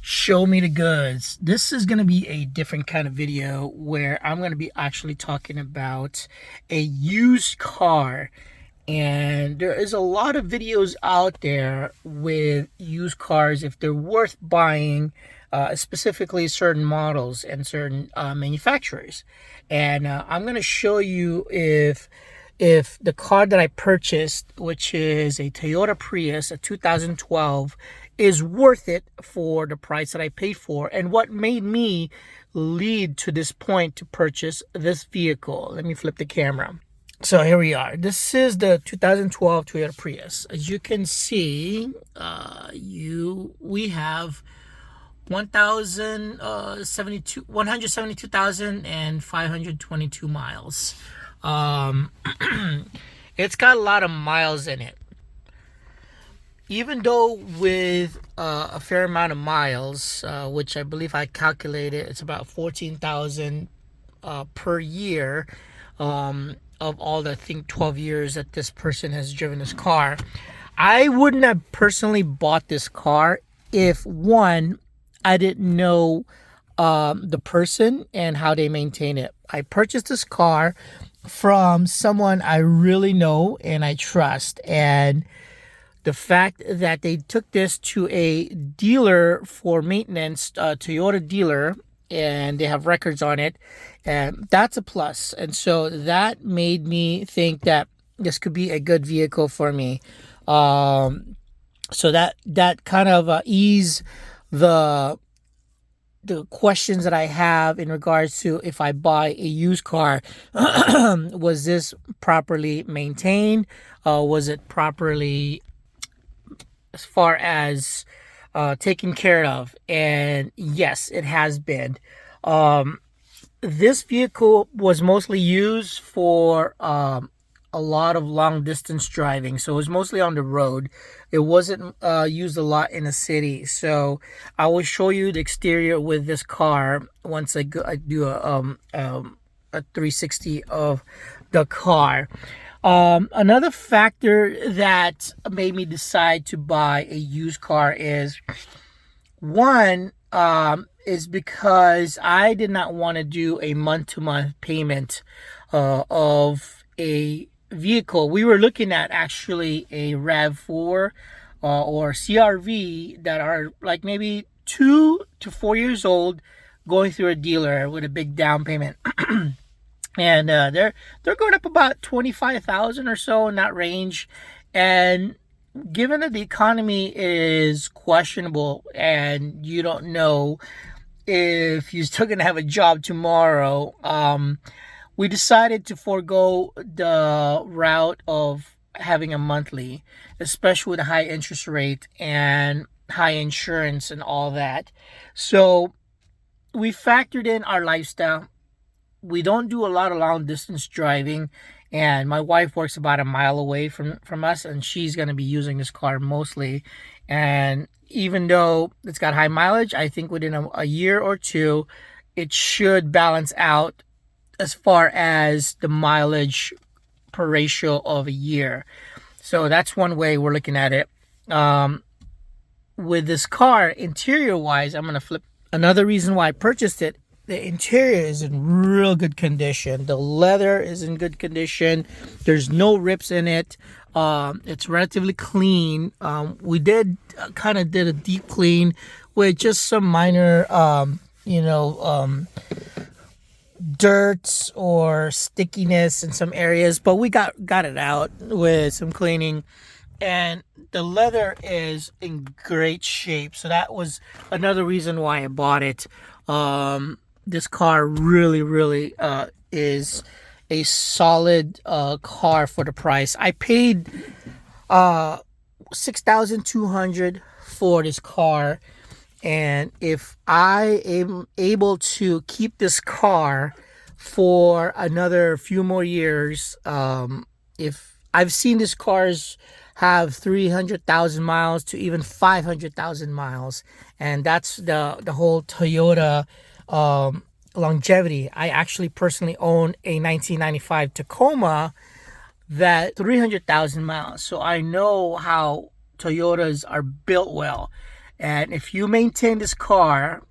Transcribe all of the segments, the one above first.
Show me the goods. This is going to be a different kind of video where I'm going to be actually talking about a used car. And there is a lot of videos out there with used cars if they're worth buying, specifically certain models and certain manufacturers. And I'm going to show you if the car that I purchased, which is a Toyota Prius, a 2012, is worth it for the price that I paid for, and what made me lead to this point to purchase this vehicle. Let me flip the camera. So here we are. This is the 2012 Toyota Prius. As you can see, we have 172,522 miles. It's got a lot of miles in it. Even though with a fair amount of miles, which I believe I calculated, it's about 14,000 per year, of all the, I think, 12 years that this person has driven this car. I wouldn't have personally bought this car if, one, I didn't know the person and how they maintain it. I purchased this car from someone I really know and I trust, and the fact that they took this to a dealer for maintenance, Toyota dealer, and they have records on it, and that's a plus. And so that made me think that this could be a good vehicle for me. So that kind of eased the questions that I have in regards to if I buy a used car. Was this properly maintained? Was it properly, as far as taken care of? And yes, it has been. This vehicle was mostly used for a lot of long distance driving, so it was mostly on the road. It wasn't used a lot in the city. So I will show you the exterior with this car once I do a 360 of the car. Another factor that made me decide to buy a used car is, one, is because I did not want to do a month-to-month payment of a vehicle. We were looking at actually a RAV4 or CRV that are like maybe 2 to 4 years old, going through a dealer with a big down payment. And they're going up about 25,000 or so in that range. And given that the economy is questionable and you don't know if you're still gonna have a job tomorrow, we decided to forego the route of having a monthly, especially with a high interest rate and high insurance and all that. So we factored in our lifestyle. We don't do a lot of long distance driving, and my wife works about a mile away from us, and she's going to be using this car mostly. And even though it's got high mileage, I think within a year or two it should balance out as far as the mileage per ratio of a year. So that's one way we're looking at it. With this car, interior wise, I'm going to flip. Another reason why I purchased it, the interior is in real good condition. The leather is in good condition. There's no rips in it. It's relatively clean. We did a deep clean with just some minor, dirt or stickiness in some areas, but we got it out with some cleaning, and the leather is in great shape. So that was another reason why I bought it. This car really is a solid car for the price. I paid $6,200 for this car, and if I am able to keep this car for another few more years, if I've seen these cars have 300,000 miles to even 500,000 miles, and that's the whole Toyota longevity. I actually personally own a 1995 Tacoma that 300,000 miles, so I know how Toyotas are built well. And if you maintain this car,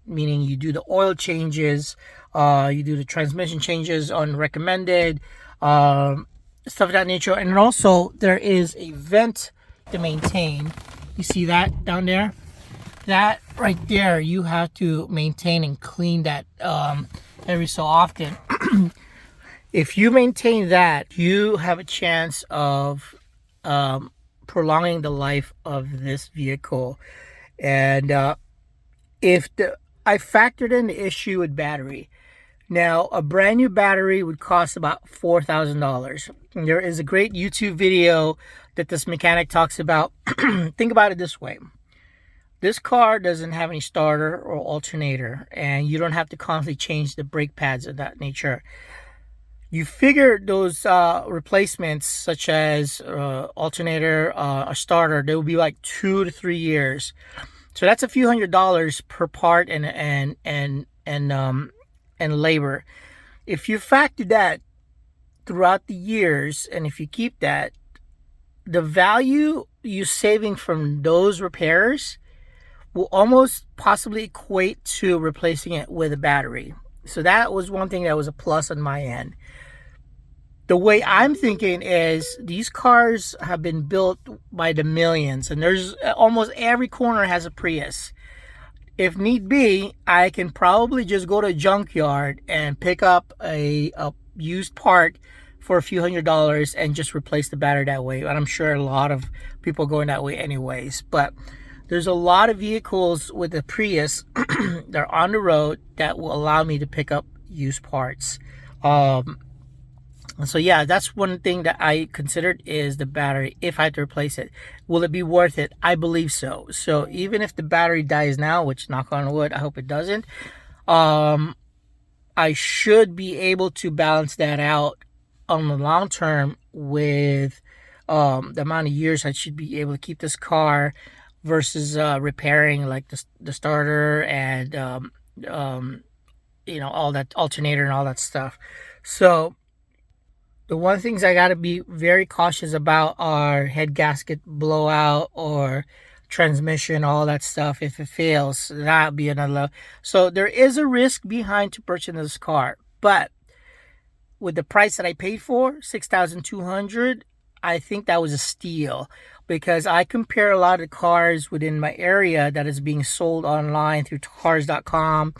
meaning you do the oil changes, you do the transmission changes on recommended, stuff of that nature. And also there is a vent to maintain. You see that down there? That right there, you have to maintain and clean that every so often. If you maintain that, you have a chance of prolonging the life of this vehicle. And I factored in the issue with battery. Now, a brand new battery would cost about $4,000. There is a great YouTube video that this mechanic talks about. Think about it this way. This car doesn't have any starter or alternator, and you don't have to constantly change the brake pads of that nature. You figure those replacements, such as alternator, a starter, they will be like 2 to 3 years. So that's a few $100s per part and labor. If you factor that throughout the years, and if you keep that, the value you're saving from those repairs will almost possibly equate to replacing it with a battery. So that was one thing that was a plus on my end. The way I'm thinking is these cars have been built by the millions, and there's almost every corner has a Prius. If need be, I can probably just go to a junkyard and pick up a used part for a few $100s and just replace the battery that way. And I'm sure a lot of people are going that way anyways. But there's a lot of vehicles with the Prius that are on the road that will allow me to pick up used parts. So yeah, that's one thing that I considered is the battery. If I had to replace it, will it be worth it? I believe so. So even if the battery dies now, which knock on wood, I hope it doesn't, I should be able to balance that out on the long term with the amount of years I should be able to keep this car versus repairing like the starter and all that alternator and all that stuff. So the one things I got to be very cautious about are head gasket blowout or transmission, all that stuff. If it fails, that'll be another level. So there is a risk behind to purchasing this car, but with the price that I paid for, $6,200, I think that was a steal, because I compare a lot of cars within my area that is being sold online through cars.com,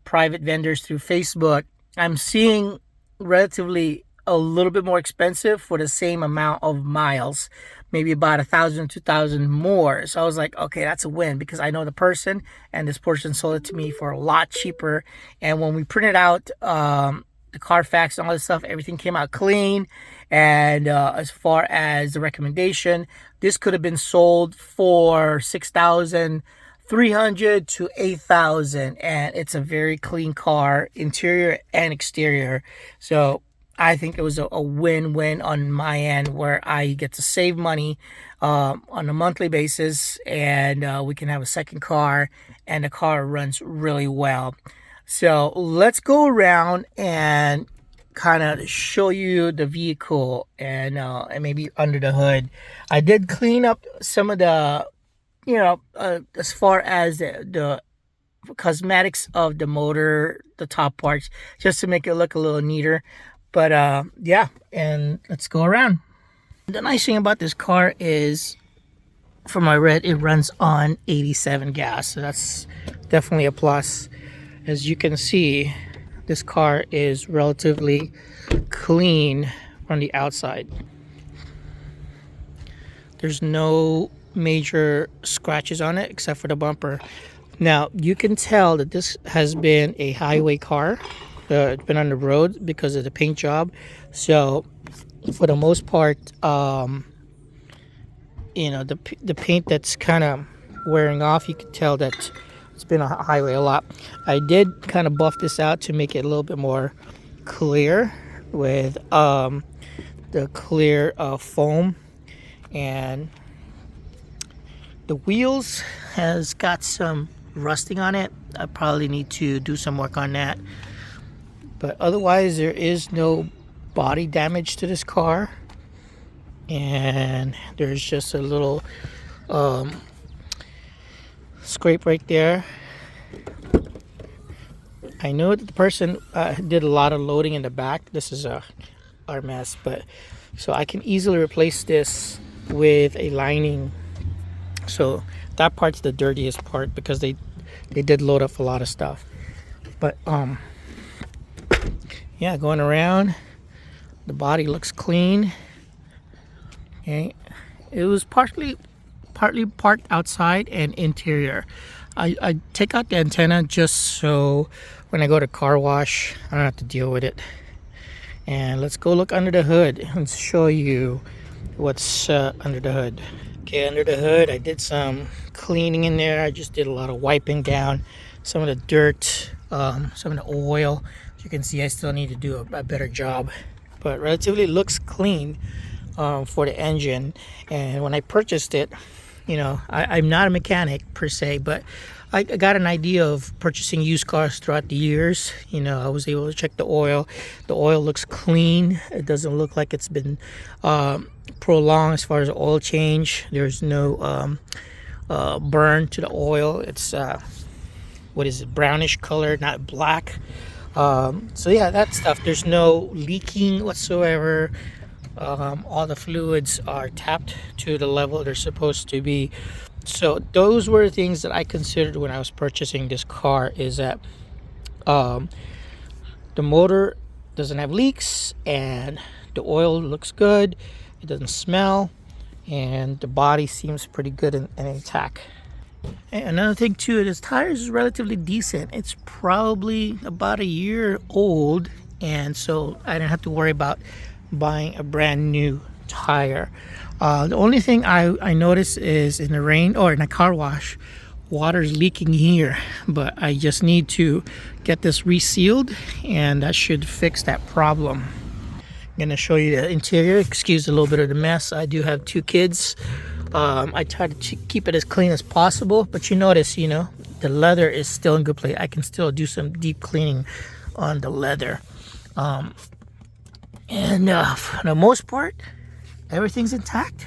private vendors through Facebook. I'm seeing relatively a little bit more expensive for the same amount of miles, maybe about 1,000, 2,000 more. So I was like, okay, that's a win, because I know the person, and this person sold it to me for a lot cheaper. And when we printed out the Carfax and all this stuff, everything came out clean. And as far as the recommendation, this could have been sold for $6,300 to $8,000, and it's a very clean car, interior and exterior. So I think it was a win-win on my end, where I get to save money on a monthly basis, and we can have a second car, and the car runs really well. So let's go around and kind of show you the vehicle and maybe under the hood. I did clean up some of the, as far as the cosmetics of the motor, the top parts, just to make it look a little neater. But yeah, and let's go around. The nice thing about this car is, from what I read, it runs on 87 gas, so that's definitely a plus. As you can see, this car is relatively clean from the outside. There's no major scratches on it except for the bumper. Now, you can tell that this has been a highway car. It's been on the road because of the paint job. So for the most part, the paint that's kind of wearing off, you can tell that it's been on a highway a lot. I did kind of buff this out to make it a little bit more clear with the clear foam. And the wheels has got some rusting on it. I probably need to do some work on that. But otherwise, there is no body damage to this car. And there's just a little scrape right there. I know that the person did a lot of loading in the back. This is our mess, but so I can easily replace this with a lining. So that part's the dirtiest part because they did load up a lot of stuff. But yeah, going around, the body looks clean. Okay, it was partly parked outside and interior. I take out the antenna just so when I go to car wash, I don't have to deal with it. And let's go look under the hood and show you what's under the hood. Okay, under the hood, I did some cleaning in there. I just did a lot of wiping down some of the dirt, some of the oil. As you can see, I still need to do a better job, but relatively looks clean for the engine. And when I purchased it, you know, I'm not a mechanic per se, but I got an idea of purchasing used cars throughout the years. You know, I was able to check the oil. The oil looks clean. It doesn't look like it's been prolonged as far as oil change. There's no burn to the oil. It's what is it, brownish color, not black. So yeah, that stuff. There's no leaking whatsoever. All the fluids are tapped to the level they're supposed to be. So those were things that I considered when I was purchasing this car, is that the motor doesn't have leaks and the oil looks good, it doesn't smell, and the body seems pretty good and intact. And another thing too, this tires is relatively decent. It's probably about a year old, and so I didn't have to worry about buying a brand new tire. The only thing I noticed is in the rain or in a car wash, water's leaking here, but I just need to get this resealed and that should fix that problem. I'm gonna show you the interior. Excuse a little bit of the mess. I do have 2 kids. I try to keep it as clean as possible, but you notice, you know, the leather is still in good place. I can still do some deep cleaning on the leather. And for the most part, everything's intact.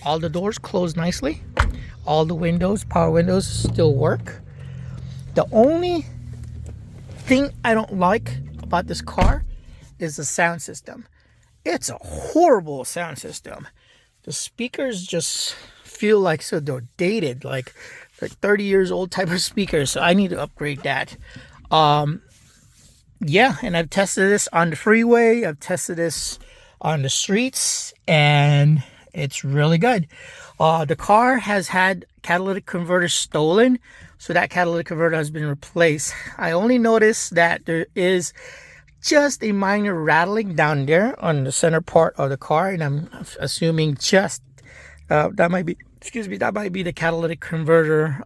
All the doors close nicely. All the windows, power windows, still work. The only thing I don't like about this car is the sound system. It's a horrible sound system. The speakers just feel like so they're dated, like 30 years old type of speakers. So I need to upgrade that. Yeah, and I've tested this on the freeway. I've tested this on the streets, and it's really good. The car has had catalytic converter stolen, so that catalytic converter has been replaced. I only noticed that there is just a minor rattling down there on the center part of the car, and I'm assuming just that might be, that might be the catalytic converter.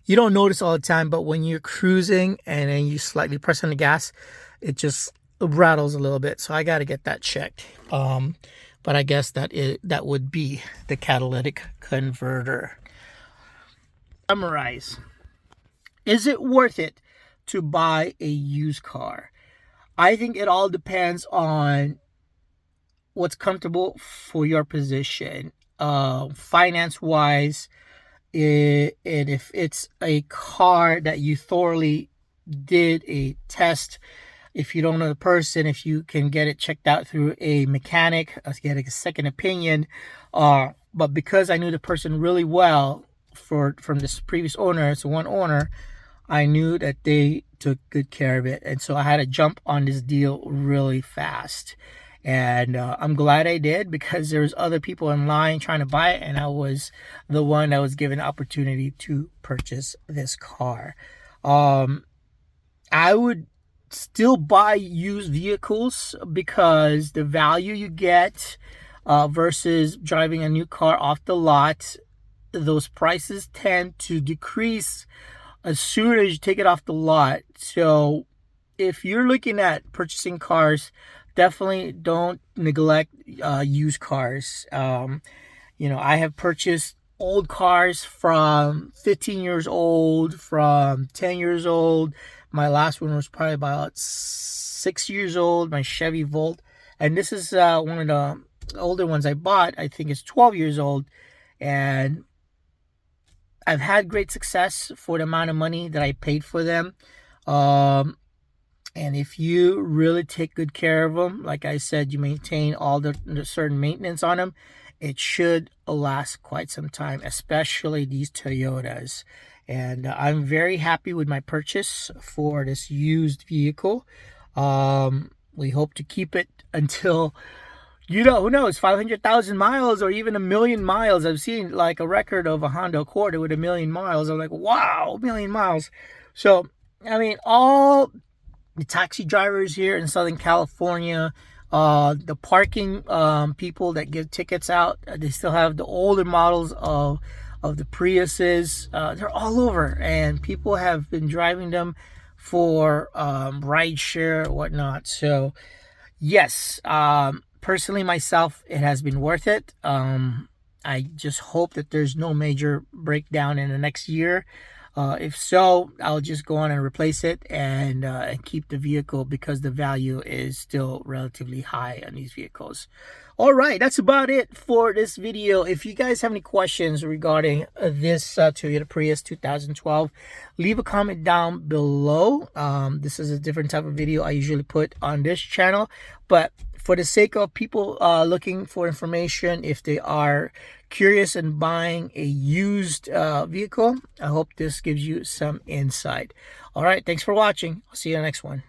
You don't notice all the time, but when you're cruising and then you slightly press on the gas, it just rattles a little bit. So I got to get that checked. But I guess that would be the catalytic converter. Summarize. Is it worth it to buy a used car? I think it all depends on what's comfortable for your position, finance-wise. And if it's a car that you thoroughly did a test, if you don't know the person, if you can get it checked out through a mechanic, get a second opinion. But because I knew the person really well from this previous owner, it's one owner, I knew that they took good care of it. And so I had to jump on this deal really fast. And I'm glad I did, because there's other people in line trying to buy it, and I was the one that was given the opportunity to purchase this car. I would still buy used vehicles because the value you get versus driving a new car off the lot, those prices tend to decrease as soon as you take it off the lot. So if you're looking at purchasing cars, definitely don't neglect used cars. You know, I have purchased old cars from 15 years old, from 10 years old. My last one was probably about 6 years old, my Chevy Volt. And this is one of the older ones I bought. I think it's 12 years old. And I've had great success for the amount of money that I paid for them. Um, and if you really take good care of them, like I said, you maintain all the certain maintenance on them, it should last quite some time, especially these Toyotas. And I'm very happy with my purchase for this used vehicle. We hope to keep it until, who knows, 500,000 miles or even 1,000,000 miles. I've seen like a record of a Honda Accord with 1,000,000 miles. I'm like, wow, 1,000,000 miles. So, I mean, all the taxi drivers here in Southern California, the parking people that give tickets out, they still have the older models of the Priuses. They're all over, and people have been driving them for ride share or whatnot. So yes, personally myself, it has been worth it. I just hope that there's no major breakdown in the next year. If so, I'll just go on and replace it and keep the vehicle because the value is still relatively high on these vehicles. All right, that's about it for this video. If you guys have any questions regarding this Toyota Prius 2012, leave a comment down below. This is a different type of video I usually put on this channel, but for the sake of people looking for information, if they are curious in buying a used vehicle, I hope this gives you some insight. All right, thanks for watching. I'll see you in the next one.